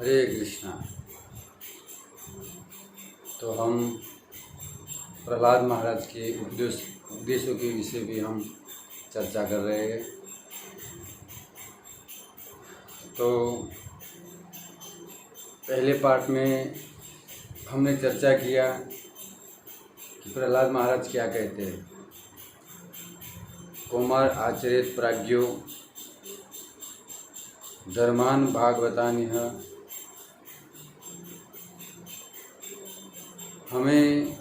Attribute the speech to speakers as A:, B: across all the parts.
A: हरे कृष्णा। तो हम प्रहलाद महाराज के उपदेशों के विषय भी हम चर्चा कर रहे हैं। तो पहले पार्ट में हमने चर्चा किया कि प्रहलाद महाराज क्या कहते हैं। कौमार आचरेत प्राज्ञो धर्मान भागवतानिह। हमें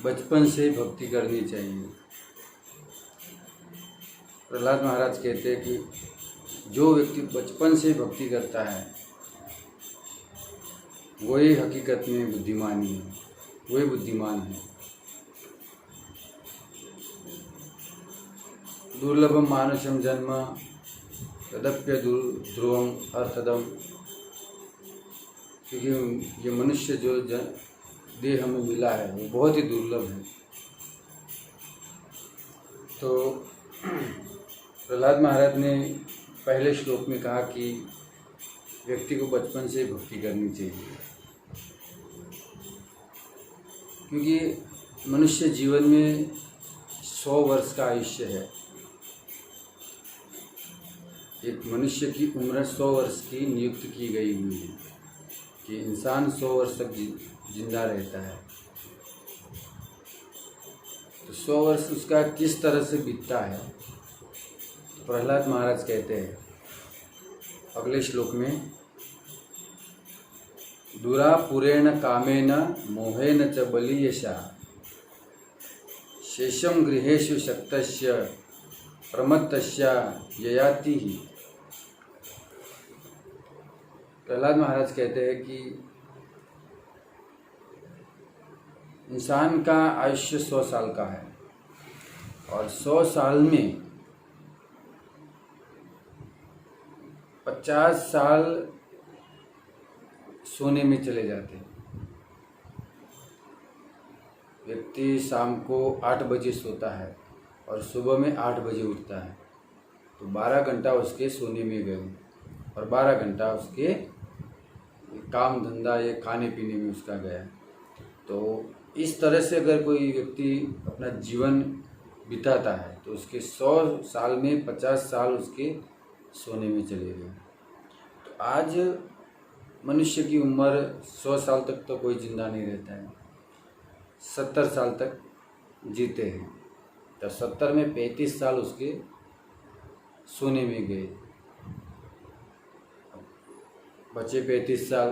A: बचपन से भक्ति करनी चाहिए। प्रहलाद महाराज कहते हैं कि जो व्यक्ति बचपन से भक्ति करता है वही हकीकत में बुद्धिमानी है, वही बुद्धिमान है। दुर्लभम मानुषम जन्म तदप्य ध्रुवम अर्थदम। क्योंकि ये मनुष्य जो देह हमें मिला है वो बहुत ही दुर्लभ है। तो प्रहलाद महाराज ने पहले श्लोक में कहा कि व्यक्ति को बचपन से भक्ति करनी चाहिए, क्योंकि मनुष्य जीवन में 100 वर्ष का आयुष्य है। एक मनुष्य की उम्र 100 वर्ष की नियुक्त की गई हुई है कि इंसान 100 वर्ष तक जिंदा रहता है। तो 100 वर्ष उसका किस तरह से बीतता है, तो प्रहलाद महाराज कहते हैं अगले श्लोक में, दुरापुरेण कामेन मोहेन च बलीयशा शेषम गृहेषु शक्तस्य प्रमत्तस्य ययाति ही। प्रहलाद महाराज कहते हैं कि इंसान का आयुष्य 100 साल का है और 100 साल में 50 साल सोने में चले जाते हैं। व्यक्ति शाम को 8 बजे सोता है और सुबह में 8 बजे उठता है, तो 12 घंटा उसके सोने में गए और 12 घंटा उसके काम धंधा या खाने पीने में उसका गया। तो इस तरह से अगर कोई व्यक्ति अपना जीवन बिताता है तो उसके 100 साल में 50 साल उसके सोने में चले गए। तो आज मनुष्य की उम्र 100 साल तक तो कोई जिंदा नहीं रहता है, 70 साल तक जीते हैं। तो 70 में 35 साल उसके सोने में गए, बचे 35 साल।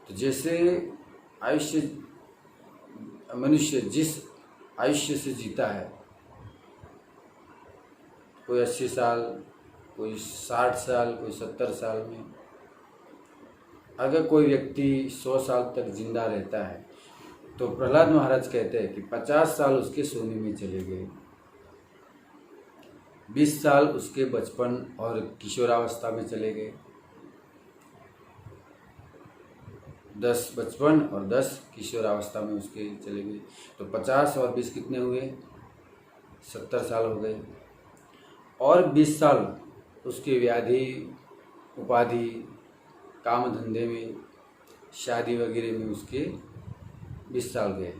A: तो जैसे आयुष्य मनुष्य जिस आयुष्य से जीता है, कोई 80 साल, कोई 60 साल, कोई 70 साल में, अगर कोई व्यक्ति 100 साल तक जिंदा रहता है तो प्रहलाद महाराज कहते हैं कि 50 साल उसके सोने में चले गए, 20 साल उसके बचपन और किशोरावस्था में चले गए, 10 बचपन और 10 किशोरावस्था में उसके चले गए। तो 50 और 20 कितने हुए, 70 साल हो गए। और 20 साल उसके व्याधि उपाधि काम धंधे में शादी वगैरह में उसके 20 साल गए।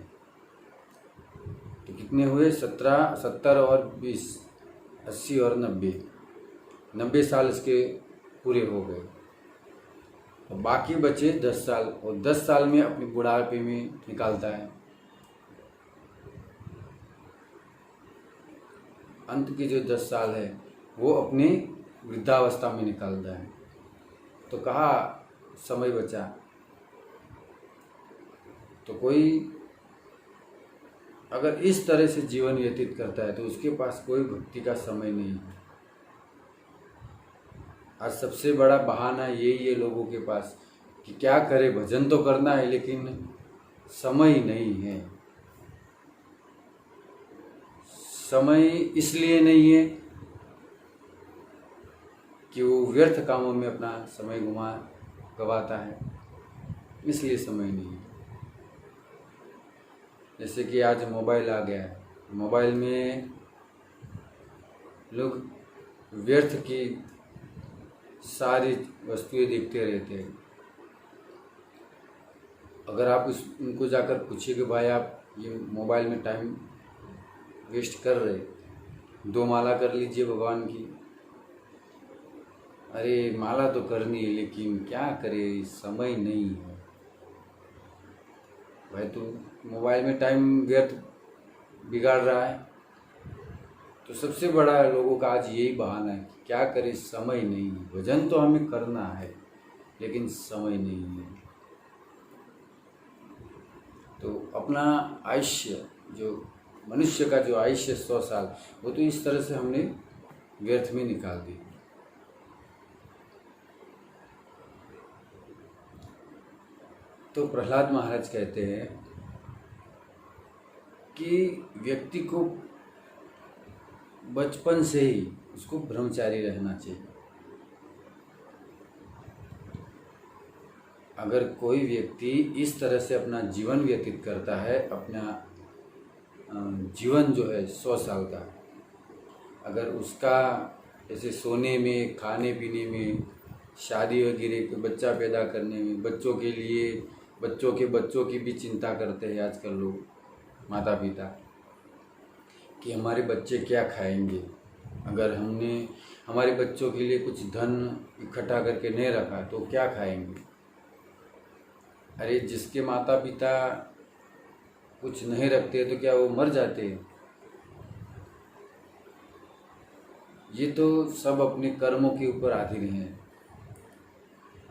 A: तो कितने हुए, 70 और 20, 80 और 90 साल इसके पूरे हो गए। और बाकी बचे 10 साल, और 10 साल में अपने बुढ़ापे में निकालता है। अंत की जो 10 साल है वो अपनी वृद्धावस्था में निकालता है। तो कहा समय बचा। तो कोई अगर इस तरह से जीवन व्यतीत करता है तो उसके पास कोई भक्ति का समय नहीं है। आज सबसे बड़ा बहाना यही है लोगों के पास कि क्या करे, भजन तो करना है लेकिन समय नहीं है। समय इसलिए नहीं है कि वो व्यर्थ कामों में अपना समय गवाता है, इसलिए समय नहीं है। जैसे कि आज मोबाइल आ गया है, मोबाइल में लोग व्यर्थ की सारी वस्तुएं देखते रहते हैं। अगर आप उनको जाकर पूछिए कि भाई आप ये मोबाइल में टाइम वेस्ट कर रहे, 2 माला कर लीजिए भगवान की। अरे माला तो करनी है लेकिन क्या करे, समय नहीं है। भाई तू मोबाइल में टाइम व्यर्थ बिगाड़ रहा है। तो सबसे बड़ा लोगों का आज यही बहाना है कि क्या करे, समय नहीं है। भजन तो हमें करना है लेकिन समय नहीं है। तो अपना आयुष्य, जो मनुष्य का जो आयुष्य 100 साल, वो तो इस तरह से हमने व्यर्थ में निकाल दी। तो प्रहलाद महाराज कहते हैं कि व्यक्ति को बचपन से ही उसको ब्रह्मचारी रहना चाहिए। अगर कोई व्यक्ति इस तरह से अपना जीवन व्यतीत करता है, अपना जीवन जो है 100 साल का, अगर उसका जैसे सोने में, खाने पीने में, शादी वगैरह, बच्चा पैदा करने में, बच्चों के लिए बच्चों की भी चिंता करते हैं आजकल लोग, माता पिता, कि हमारे बच्चे क्या खाएंगे। अगर हमने हमारे बच्चों के लिए कुछ धन इकट्ठा करके नहीं रखा तो क्या खाएंगे। अरे जिसके माता पिता कुछ नहीं रखते तो क्या वो मर जाते हैं? ये तो सब अपने कर्मों के ऊपर आधीन है।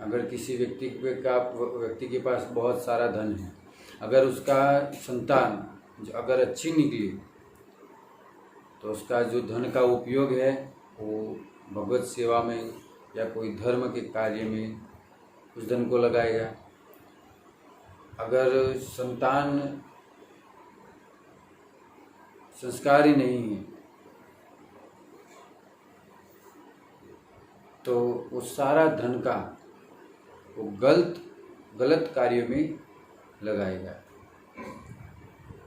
A: अगर किसी व्यक्ति के पास बहुत सारा धन है, अगर उसका संतान जो अगर अच्छी निकली तो उसका जो धन का उपयोग है वो भगवत सेवा में या कोई धर्म के कार्य में उस धन को लगाएगा। अगर संतान संस्कारी नहीं है तो वो सारा धन का वो गलत कार्यों में लगाएगा।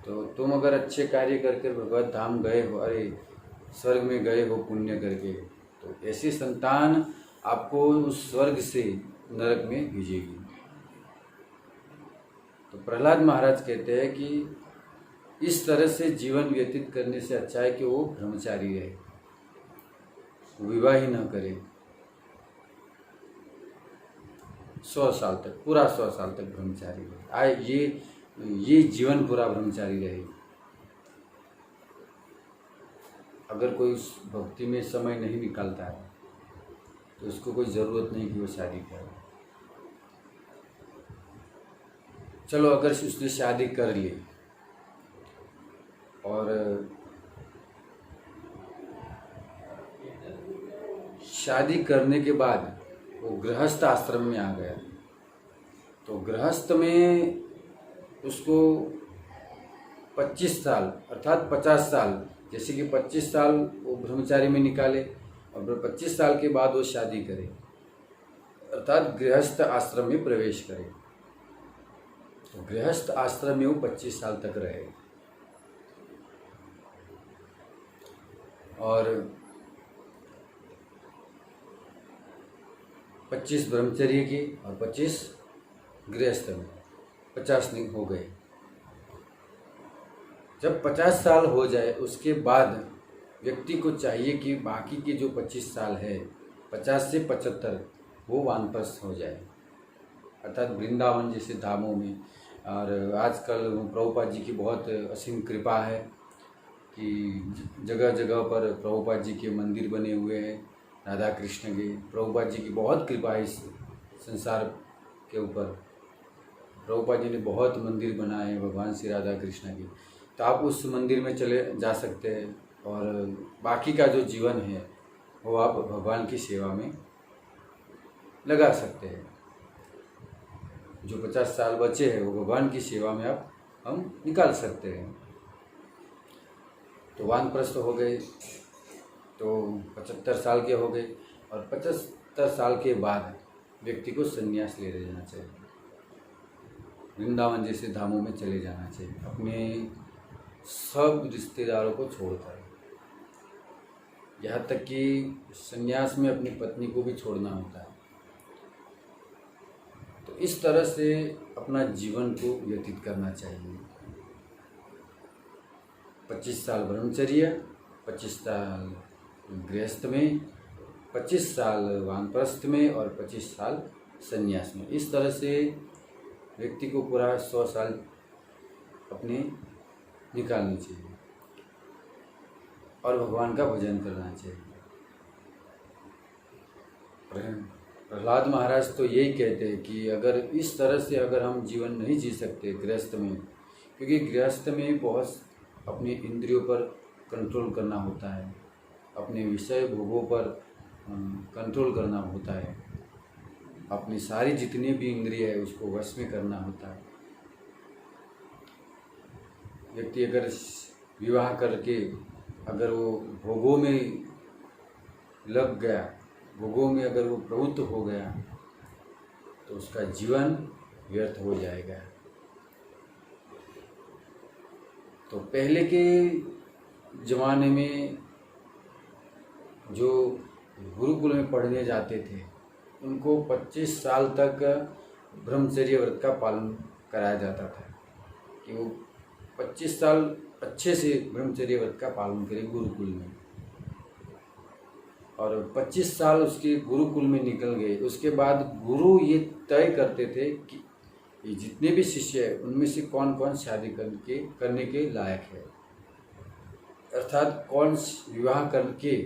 A: तो तुम अगर अच्छे कार्य करके भगवत धाम गए हो, अरे स्वर्ग में गए हो पुण्य करके, तो ऐसी संतान आपको उस स्वर्ग से नरक में भेजेगी। तो प्रहलाद महाराज कहते हैं कि इस तरह से जीवन व्यतीत करने से अच्छा है कि वो ब्रह्मचारी रहे, विवाह ही न करे 100 साल तक, पूरा 100 साल तक ब्रह्मचारी रहे। ये जीवन पूरा ब्रह्मचारी रहे। अगर कोई उस भक्ति में समय नहीं निकालता है तो उसको कोई ज़रूरत नहीं कि वो शादी करे। चलो अगर उसने शादी कर ली और शादी करने के बाद वो गृहस्थ आश्रम में आ गया, तो गृहस्थ में उसको 25 साल अर्थात 50 साल, जैसे कि 25 साल वो ब्रह्मचारी में निकाले और 25 साल के बाद वो शादी करे, अर्थात गृहस्थ आश्रम में प्रवेश करे। तो गृहस्थ आश्रम में वो 25 साल तक रहे और 25 ब्रह्मचर्य की और 25 गृहस्थ में, 50 दिन हो गए। जब 50 साल हो जाए उसके बाद व्यक्ति को चाहिए कि बाकी के जो 25 साल है, 50 से 75, वो वानप्रस्थ हो जाए, अर्थात वृंदावन जैसे धामों में। और आजकल प्रभुपाद जी की बहुत असीम कृपा है कि जगह जगह पर प्रभुपाद जी के मंदिर बने हुए हैं, राधा कृष्ण के। प्रभुपाद जी की बहुत कृपा है इस संसार के ऊपर। प्रभुपाद जी ने बहुत मंदिर बनाए हैं भगवान श्री राधा कृष्ण की। तो आप उस मंदिर में चले जा सकते हैं और बाकी का जो जीवन है वो आप भगवान की सेवा में लगा सकते हैं। जो 50 साल बचे हैं वो भगवान की सेवा में हम निकाल सकते हैं। तो वानप्रस्थ हो गए तो 75 साल के हो गए और 75 साल के बाद व्यक्ति को संन्यास ले लेना चाहिए, वृंदावन जैसे धामों में चले जाना चाहिए, अपने सब रिश्तेदारों को छोड़कर। यहाँ तक कि संन्यास में अपनी पत्नी को भी छोड़ना होता है। तो इस तरह से अपना जीवन को व्यतीत करना चाहिए। 25 साल ब्रह्मचर्य, 25 साल गृहस्थ में, 25 साल वानप्रस्थ में और 25 साल संन्यास में। इस तरह से व्यक्ति को पूरा 100 साल अपने निकालनी चाहिए और भगवान का भजन करना चाहिए। प्रहलाद महाराज तो यही कहते हैं कि अगर इस तरह से अगर हम जीवन नहीं जी सकते गृहस्थ में, क्योंकि गृहस्थ में बहुत अपने इंद्रियों पर कंट्रोल करना होता है, अपने विषय भोगों पर कंट्रोल करना होता है, अपनी सारी जितनी भी इंद्रिय है उसको वश में करना होता है। व्यक्ति अगर विवाह करके अगर वो भोगों में लग गया, भोगों में अगर वो प्रवृत्त हो गया तो उसका जीवन व्यर्थ हो जाएगा। तो पहले के ज़माने में जो गुरुकुल में पढ़ने जाते थे उनको 25 साल तक ब्रह्मचर्य व्रत का पालन कराया जाता था कि वो 25 साल अच्छे से ब्रह्मचर्य व्रत का पालन करें गुरुकुल में। और 25 साल उसके गुरुकुल में निकल गए, उसके बाद गुरु ये तय करते थे कि ये जितने भी शिष्य हैं उनमें से कौन कौन शादी करने के लायक है, अर्थात कौन विवाह करके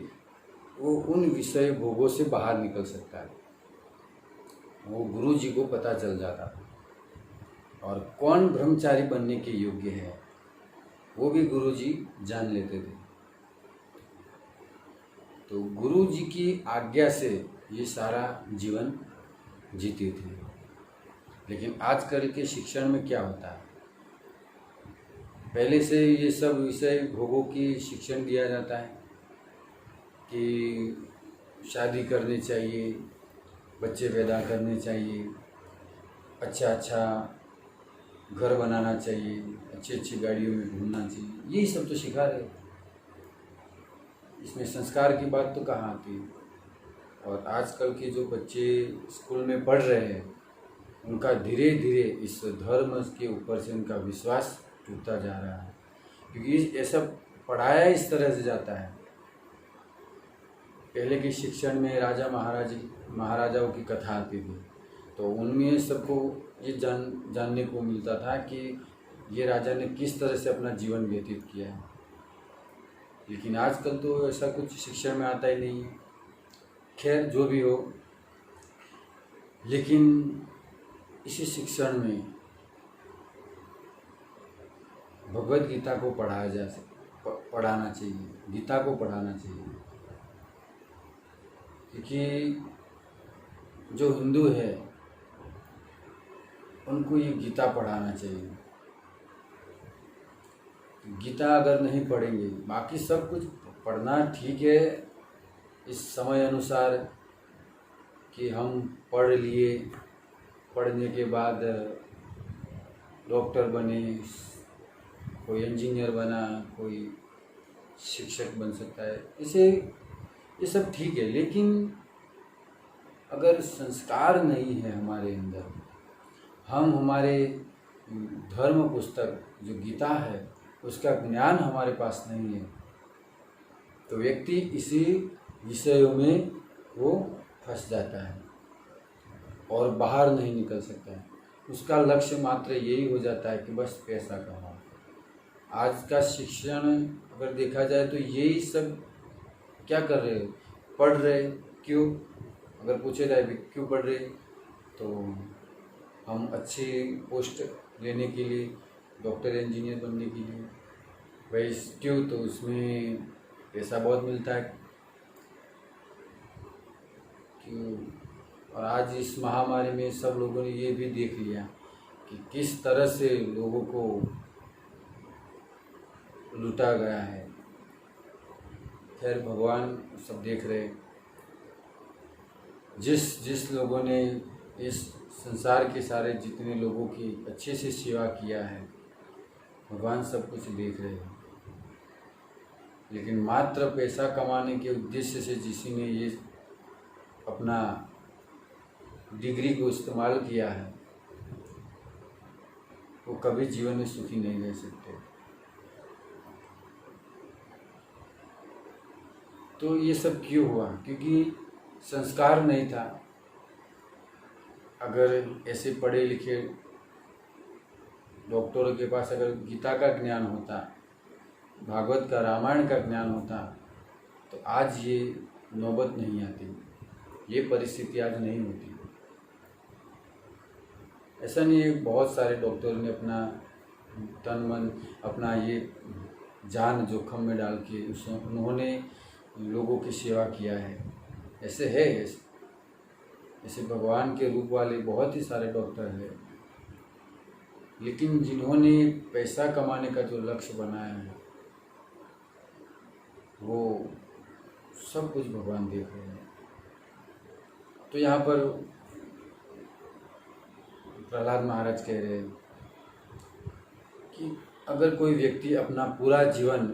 A: वो उन विषय भोगों से बाहर निकल सकता है, वो गुरु जी को पता चल जाता था। और कौन ब्रह्मचारी बनने के योग्य है वो भी गुरु जी जान लेते थे। तो गुरु जी की आज्ञा से ये सारा जीवन जीते थे। लेकिन आजकल के शिक्षण में क्या होता है, पहले से ये सब विषय भोगों की शिक्षण दिया जाता है कि शादी करनी चाहिए, बच्चे पैदा करने चाहिए, अच्छा अच्छा घर बनाना चाहिए, अच्छी अच्छी गाड़ियों में घूमना चाहिए, यही सब तो सिखा रहे। इसमें संस्कार की बात तो कहाँ आती है। और आजकल के जो बच्चे स्कूल में पढ़ रहे हैं उनका धीरे धीरे इस धर्म के ऊपर से उनका विश्वास टूटता जा रहा है, क्योंकि ऐसा पढ़ाया इस तरह से जाता है। पहले के शिक्षण में राजा महाराजाओं की कथा आती थी तो उनमें सबको ये जानने को मिलता था कि ये राजा ने किस तरह से अपना जीवन व्यतीत किया है। लेकिन आजकल तो ऐसा कुछ शिक्षण में आता ही नहीं है। खैर जो भी हो, लेकिन इसी शिक्षण में भगवद गीता को पढ़ाना चाहिए, गीता को पढ़ाना चाहिए, क्योंकि जो हिंदू है उनको ये गीता पढ़ाना चाहिए। गीता अगर नहीं पढ़ेंगे, बाकी सब कुछ पढ़ना ठीक है इस समय अनुसार कि हम पढ़ लिए, पढ़ने के बाद डॉक्टर बने, कोई इंजीनियर बना, कोई शिक्षक बन सकता है, इसे ये सब ठीक है। लेकिन अगर संस्कार नहीं है हमारे अंदर, हम हमारे धर्म पुस्तक जो गीता है उसका ज्ञान हमारे पास नहीं है, तो व्यक्ति इसी विषयों में वो फंस जाता है और बाहर नहीं निकल सकता है। उसका लक्ष्य मात्र यही हो जाता है कि बस पैसा कमाओ। आज का शिक्षण अगर देखा जाए तो यही सब क्या कर रहे हो, पढ़ रहे, क्यों? अगर पूछे जाए क्यों पढ़ रहे, तो हम अच्छी पोस्ट लेने के लिए, डॉक्टर इंजीनियर बनने के लिए। भाई क्यों? तो उसमें पैसा बहुत मिलता है। क्यों? और आज इस महामारी में सब लोगों ने ये भी देख लिया कि किस तरह से लोगों को लूटा गया है। खैर भगवान सब देख रहे। जिस लोगों ने इस संसार के सारे जितने लोगों की अच्छे से सेवा किया है, भगवान सब कुछ देख रहे हैं। लेकिन मात्र पैसा कमाने के उद्देश्य से किसी ने ये अपना डिग्री को इस्तेमाल किया है, वो कभी जीवन में सुखी नहीं रह सकते। तो ये सब क्यों हुआ? क्योंकि संस्कार नहीं था। अगर ऐसे पढ़े लिखे डॉक्टरों के पास अगर गीता का ज्ञान होता, भागवत का, रामायण का ज्ञान होता, तो आज ये नौबत नहीं आती, ये परिस्थिति आज नहीं होती। ऐसा नहीं है, बहुत सारे डॉक्टरों ने अपना तन मन, अपना ये जान जोखिम में डाल के उन्होंने लोगों की सेवा किया है। ऐसे है, ऐसे भगवान के रूप वाले बहुत ही सारे डॉक्टर हैं, लेकिन जिन्होंने पैसा कमाने का जो लक्ष्य बनाया है, वो सब कुछ भगवान देख रहे हैं। तो यहाँ पर प्रहलाद महाराज कह रहे हैं कि अगर कोई व्यक्ति अपना पूरा जीवन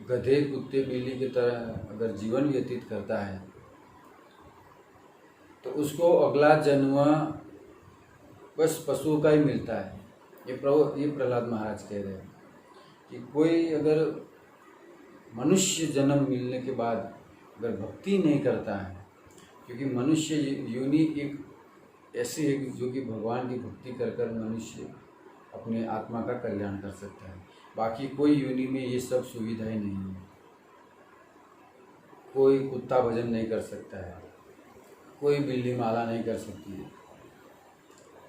A: गधे, कुत्ते, बिल्ली की तरह अगर जीवन व्यतीत करता है, तो उसको अगला जन्म बस पशुओं का ही मिलता है। ये प्रहलाद महाराज कह रहे हैं कि कोई अगर मनुष्य जन्म मिलने के बाद अगर भक्ति नहीं करता है, क्योंकि मनुष्य योनि एक ऐसी है जो कि भगवान की भक्ति कर कर मनुष्य अपने आत्मा का कल्याण कर सकता है। बाकी कोई योनि में ये सब सुविधाएं नहीं है। कोई कुत्ता भजन नहीं कर सकता है, कोई बिल्ली माला नहीं कर सकती है,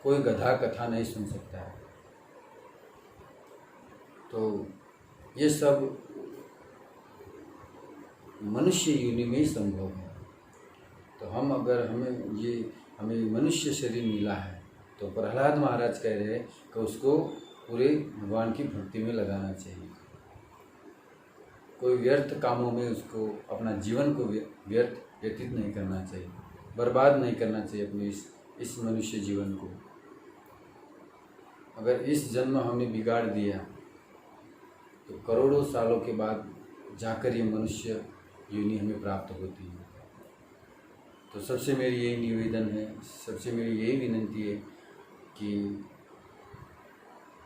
A: कोई गधा कथा नहीं सुन सकता है। तो ये सब मनुष्य योनि में ही संभव है। तो हमें मनुष्य शरीर मिला है, तो प्रहलाद महाराज कह रहे हैं कि उसको पूरे भगवान की भक्ति में लगाना चाहिए। कोई व्यर्थ कामों में उसको अपना जीवन को व्यर्थ व्यतीत नहीं करना चाहिए, बर्बाद नहीं करना चाहिए अपने इस मनुष्य जीवन को। अगर इस जन्म हमने बिगाड़ दिया, तो करोड़ों सालों के बाद जाकर ये मनुष्य योनि हमें प्राप्त होती है। तो सबसे मेरी यही निवेदन है, सबसे मेरी यही विनंती है कि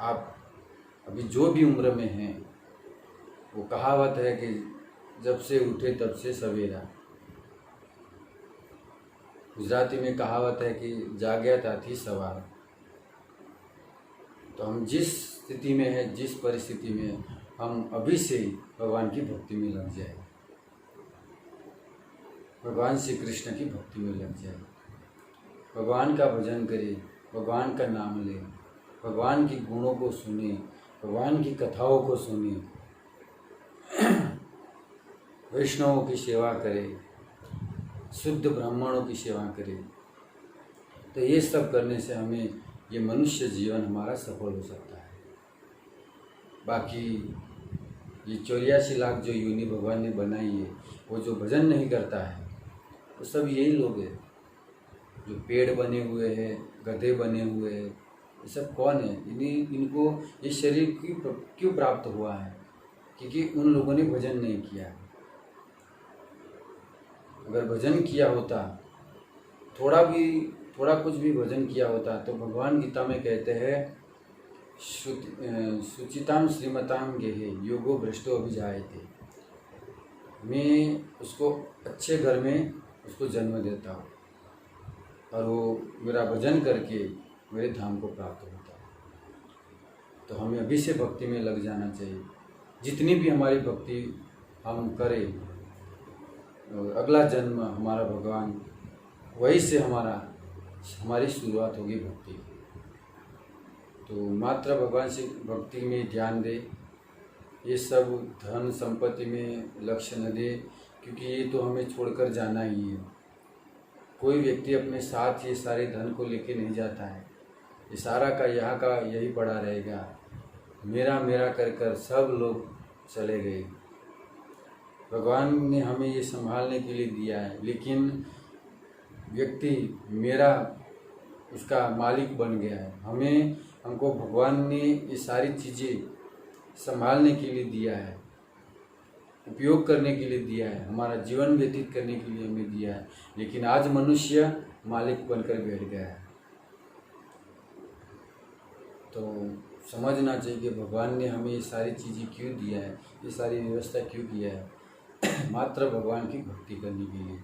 A: आप अभी जो भी उम्र में हैं, वो कहावत है कि जब से उठे तब से सवेरा। गुजराती में कहावत है कि जाग्या ताथी सवार। तो हम जिस स्थिति में हैं, जिस परिस्थिति में हैं, हम अभी से ही भगवान की भक्ति में लग जाए, भगवान श्री कृष्ण की भक्ति में लग जाए, भगवान का भजन करें, भगवान का नाम लें, भगवान की गुणों को सुने, भगवान की कथाओं को सुने, वैष्णवों की सेवा करें, शुद्ध ब्राह्मणों की सेवा करें। तो ये सब करने से हमें ये मनुष्य जीवन हमारा सफल हो सकता है। बाकी ये 84 लाख जो योनि भगवान ने बनाई है, वो जो भजन नहीं करता है, वो सब यही लोग हैं जो पेड़ बने हुए हैं, गधे बने हुए हैं। ये सब कौन है? इनको ये शरीर क्यों प्राप्त हुआ है? क्योंकि उन लोगों ने भजन नहीं किया। अगर भजन किया होता, थोड़ा कुछ भी भजन किया होता, तो भगवान गीता में कहते हैं सुचिताम श्रीमताम गेहे योगो भ्रष्टो अभिजायते। मैं उसको अच्छे घर में उसको जन्म देता हूँ और वो मेरा भजन करके मेरे धाम को प्राप्त होता है। तो हमें अभी से भक्ति में लग जाना चाहिए। जितनी भी हमारी भक्ति हम करें, अगला जन्म हमारा भगवान, वही से हमारी शुरुआत होगी भक्ति। तो मात्र भगवान से भक्ति में ध्यान दे, ये सब धन संपत्ति में लक्ष्य न दे, क्योंकि ये तो हमें छोड़कर जाना ही है। कोई व्यक्ति अपने साथ ये सारे धन को लेके नहीं जाता है। ये सारा का यहाँ का यही पड़ा रहेगा। मेरा मेरा कर कर सब लोग चले गए। भगवान ने हमें ये संभालने के लिए दिया है, लेकिन व्यक्ति मेरा उसका मालिक बन गया है। हमको भगवान ने ये सारी चीज़ें संभालने के लिए दिया है, उपयोग करने के लिए दिया है, हमारा जीवन व्यतीत करने के लिए हमें दिया है। लेकिन आज मनुष्य मालिक बनकर बैठ गया है। तो समझना चाहिए कि भगवान ने हमें ये सारी चीज़ें क्यों दिया है, ये सारी व्यवस्था क्यों किया है। मात्र भगवान की भक्ति करने के लिए,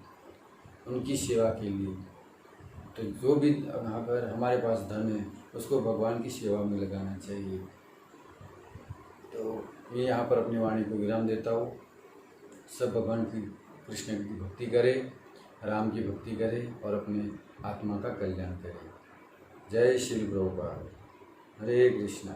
A: उनकी सेवा के लिए। तो जो भी अगर हमारे पास धन है उसको भगवान की सेवा में लगाना चाहिए। तो मैं यहाँ पर अपनी वाणी को विराम देता हूँ। सब भगवान की, कृष्ण की भक्ति करें, राम की भक्ति करें और अपने आत्मा का कल्याण करें। जय श्री प्रभुपाद। हरे कृष्णा।